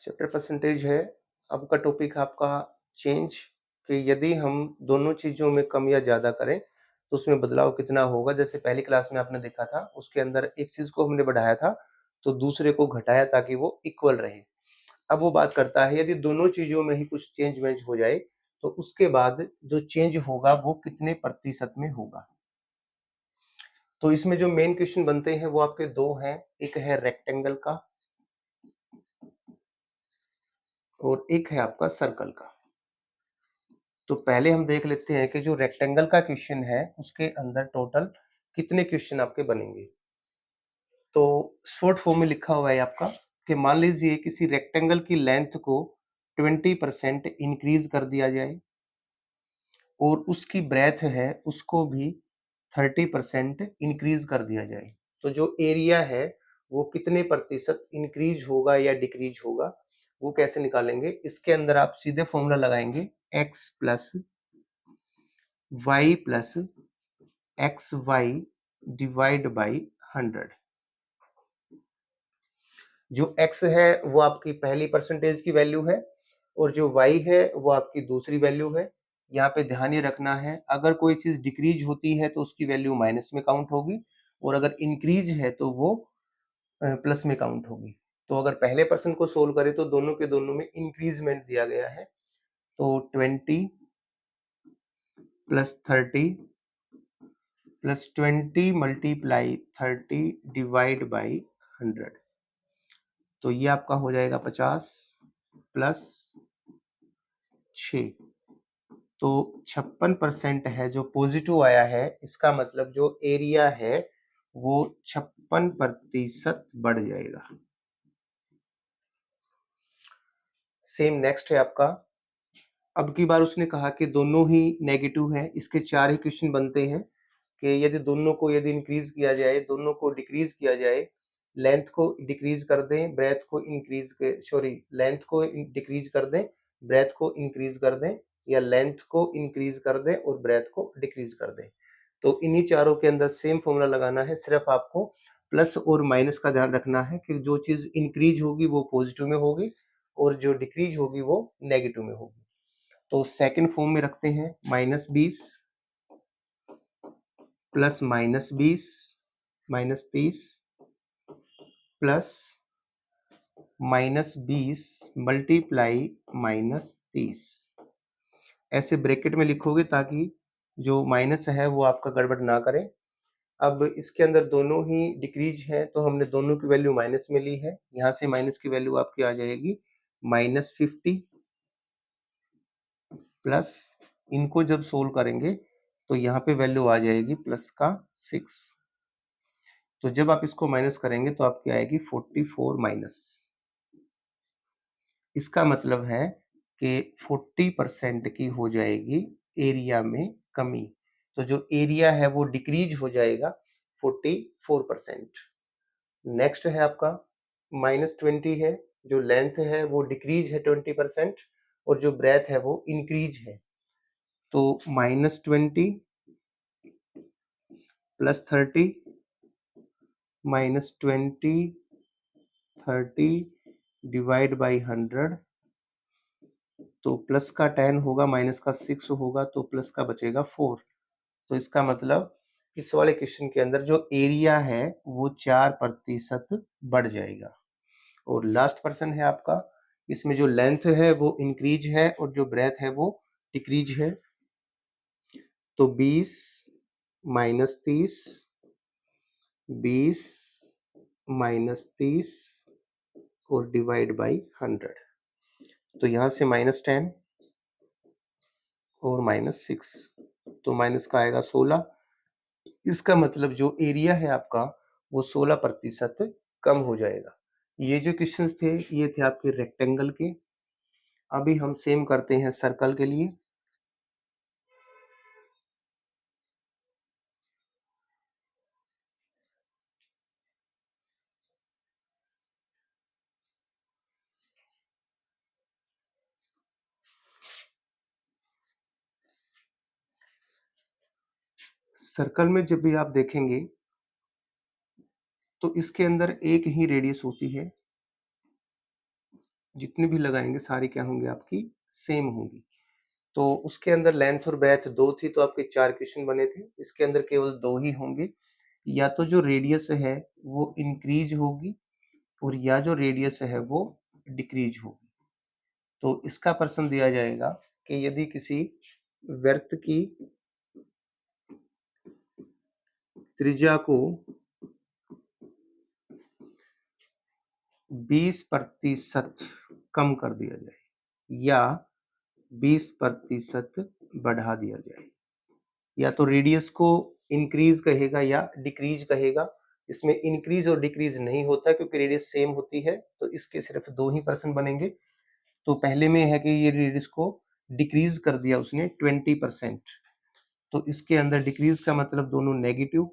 Chapter percentage है, अब का टॉपिक है आपका चेंज, कि यदि हम दोनों चीज़ों में कम या ज़्यादा करें तो उसमें बदलाव कितना होगा। जैसे पहली क्लास में आपने देखा था, उसके अंदर एक चीज़ को हमने बढ़ाया था तो दूसरे को घटाया ताकि वो इक्वल रहे। अब वो बात करता है यदि दोनों चीज़ों में ही कुछ चेंज वेंज हो जाए तो उसके बाद जो चेंज होगा वो कितने प्रतिशत में होगा। तो इसमें जो मेन क्वेश्चन बनते हैं वो आपके दो हैं, एक है रेक्टेंगल का और एक है आपका सर्कल का। तो पहले हम देख लेते हैं कि जो रेक्टेंगल का क्वेश्चन है उसके अंदर टोटल कितने क्वेश्चन आपके बनेंगे। तो शॉर्ट फॉर्म में लिखा हुआ है आपका कि मान लीजिए किसी रेक्टेंगल की लेंथ को 20% इंक्रीज कर दिया जाए और उसकी ब्रेथ है उसको भी 30% इंक्रीज कर दिया जाए, तो जो एरिया है वो कितने प्रतिशत इंक्रीज होगा या डिक्रीज होगा, वो कैसे निकालेंगे। इसके अंदर आप सीधे फॉर्मूला लगाएंगे x plus Y plus X Y divide by 100। जो x है वो आपकी पहली परसेंटेज की वैल्यू है और जो y है वो आपकी दूसरी वैल्यू है। यहाँ पे ध्यान ये रखना है अगर कोई चीज डिक्रीज होती है तो उसकी वैल्यू माइनस में काउंट होगी और अगर इंक्रीज है तो वो प्लस में काउंट होगी। तो अगर पहले पर्सन को सोल्व करें तो दोनों के दोनों में इंक्रीजमेंट दिया गया है, तो 20 plus 30 plus 20 multiply 30 divide by 100, तो ये आपका हो जाएगा 50 प्लस 6, तो 56% है जो पॉजिटिव आया है। इसका मतलब जो एरिया है वो 56% बढ़ जाएगा। सेम नेक्स्ट है आपका, अब की बार उसने कहा कि दोनों ही नेगेटिव है, इसके 4 ही क्वेश्चन बनते हैं कि यदि दोनों को यदि इंक्रीज किया जाए, दोनों को डिक्रीज किया जाए, लेंथ को डिक्रीज कर दें, ब्रेथ को इंक्रीज सॉरी लेंथ को डिक्रीज कर दें, ब्रेथ को इंक्रीज कर दें, या लेंथ को इंक्रीज कर दें और ब्रेथ को डिक्रीज कर दें। तो इन्हीं चारों के अंदर सेम फॉर्मूला लगाना है, सिर्फ आपको प्लस और माइनस का ध्यान रखना है कि जो चीज इंक्रीज होगी वो पॉजिटिव में होगी और जो डिक्रीज होगी वो नेगेटिव में होगी। तो सेकंड फॉर्म में रखते हैं -20 प्लस -20 -30 प्लस -20 मल्टीप्लाई -30, ऐसे ब्रैकेट में लिखोगे ताकि जो माइनस है वो आपका गड़बड़ ना करे। अब इसके अंदर दोनों ही डिक्रीज है तो हमने दोनों की वैल्यू माइनस में ली है, यहाँ से माइनस की वैल्यू आपकी आ जाएगी -50 प्लस, इनको जब सोल्व करेंगे तो यहाँ पे वैल्यू आ जाएगी प्लस का 6, तो जब आप इसको माइनस करेंगे तो आपकी आएगी 44 माइनस। इसका मतलब है कि 40% की हो जाएगी एरिया में कमी, तो जो एरिया है वो डिक्रीज हो जाएगा 44%। नेक्स्ट है आपका -20 है, जो लेंथ है वो डिक्रीज है 20% और जो ब्रेथ है वो इंक्रीज है, तो -20 प्लस 30 -20 30 डिवाइड बाई 100, तो प्लस का 10 होगा माइनस का 6 होगा तो प्लस का बचेगा 4। तो इसका मतलब इस वाले क्वेश्चन के अंदर जो एरिया है वो 4% बढ़ जाएगा। और लास्ट पर्सन है आपका, इसमें जो लेंथ है वो इंक्रीज है और जो ब्रेथ है वो डिक्रीज है, तो 20 माइनस 30 20 माइनस 30 और डिवाइड बाई 100, तो यहाँ से -10 और -6, तो माइनस का आएगा 16। इसका मतलब जो एरिया है आपका वो 16% कम हो जाएगा। ये जो क्वेश्चंस थे ये थे आपके रेक्टेंगल के। अभी हम सेम करते हैं सर्कल के लिए। सर्कल में जब भी आप देखेंगे तो इसके अंदर एक ही रेडियस होती है, जितनी भी लगाएंगे सारी क्या होंगी आपकी सेम होंगी। तो उसके अंदर लेंथ और ब्रेथ 2 थी तो आपके 4 क्वेश्चन बने थे, इसके अंदर केवल 2 ही होंगे। या तो जो रेडियस है वो इंक्रीज होगी और या जो रेडियस है वो डिक्रीज होगी। तो इसका प्रश्न दिया जाएगा कि यदि किसी वृत्त की त्रिज्या को 20% कम कर दिया जाए या 20% बढ़ा दिया जाए, या तो रेडियस को इंक्रीज कहेगा या डिक्रीज कहेगा। इसमें इंक्रीज और डिक्रीज नहीं होता क्योंकि रेडियस सेम होती है, तो इसके सिर्फ 2 ही पर्सन बनेंगे। तो पहले में है कि ये रेडियस को डिक्रीज कर दिया उसने 20%, तो इसके अंदर डिक्रीज का मतलब दोनों नेगेटिव,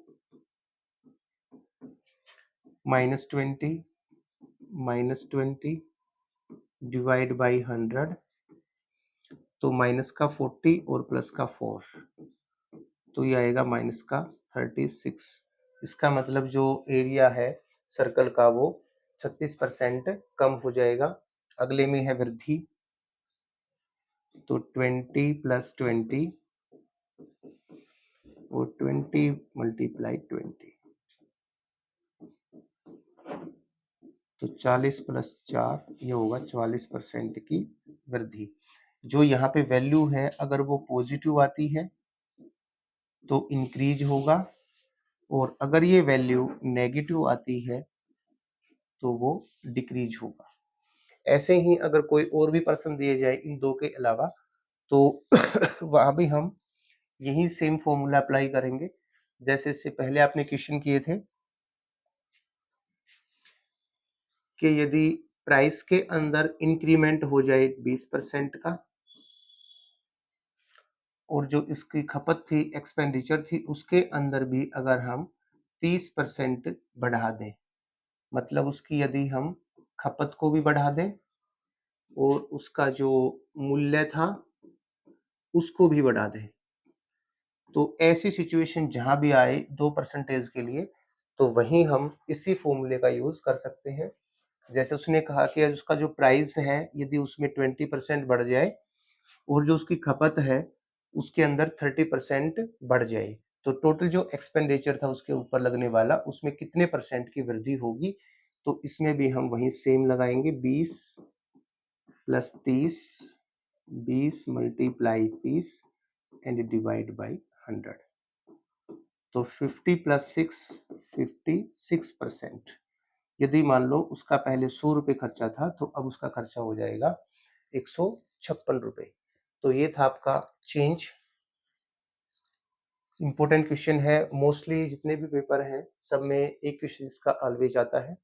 -20 -20 डिवाइड बाई 100, तो माइनस का 40 और प्लस का 4, तो ये आएगा माइनस का 36। इसका मतलब जो एरिया है सर्कल का वो 36% कम हो जाएगा। अगले में है वृद्धि, तो 20 + 20 और 20 × 20, तो 40 + 4 ये होगा 44% की वृद्धि। जो यहाँ पे वैल्यू है अगर वो पॉजिटिव आती है तो इंक्रीज होगा, और अगर ये वैल्यू नेगेटिव आती है तो वो डिक्रीज होगा। ऐसे ही अगर कोई और भी पर्सन दिए जाए इन दो के अलावा तो वहां भी हम यही सेम फॉर्मूला अप्लाई करेंगे जैसे इससे पहले आपने क्वेश्चन किए थे कि यदि प्राइस के अंदर इंक्रीमेंट हो जाए 20% का और जो इसकी खपत थी एक्सपेंडिचर थी उसके अंदर भी अगर हम 30% बढ़ा दें, मतलब उसकी यदि हम खपत को भी बढ़ा दें और उसका जो मूल्य था उसको भी बढ़ा दें, तो ऐसी सिचुएशन जहां भी आए 2% के लिए तो वहीं हम इसी फॉर्मूले का यूज कर सकते हैं। जैसे उसने कहा कि उसका जो प्राइस है यदि उसमें 20% बढ़ जाए और जो उसकी खपत है उसके अंदर 30% बढ़ जाए, तो टोटल जो एक्सपेंडिचर था उसके ऊपर लगने वाला उसमें कितने परसेंट की वृद्धि होगी। तो इसमें भी हम वही सेम लगाएंगे 20 + 30, 20 × 30 एंड डिवाइड बाई 100, तो 50 + 6 56%। यदि मान लो उसका पहले 100 रुपये खर्चा था तो अब उसका खर्चा हो जाएगा 156 रुपये। तो ये था आपका चेंज। इंपॉर्टेंट क्वेश्चन है, मोस्टली जितने भी पेपर हैं सब में एक क्वेश्चन इसका ऑलवेज आता है।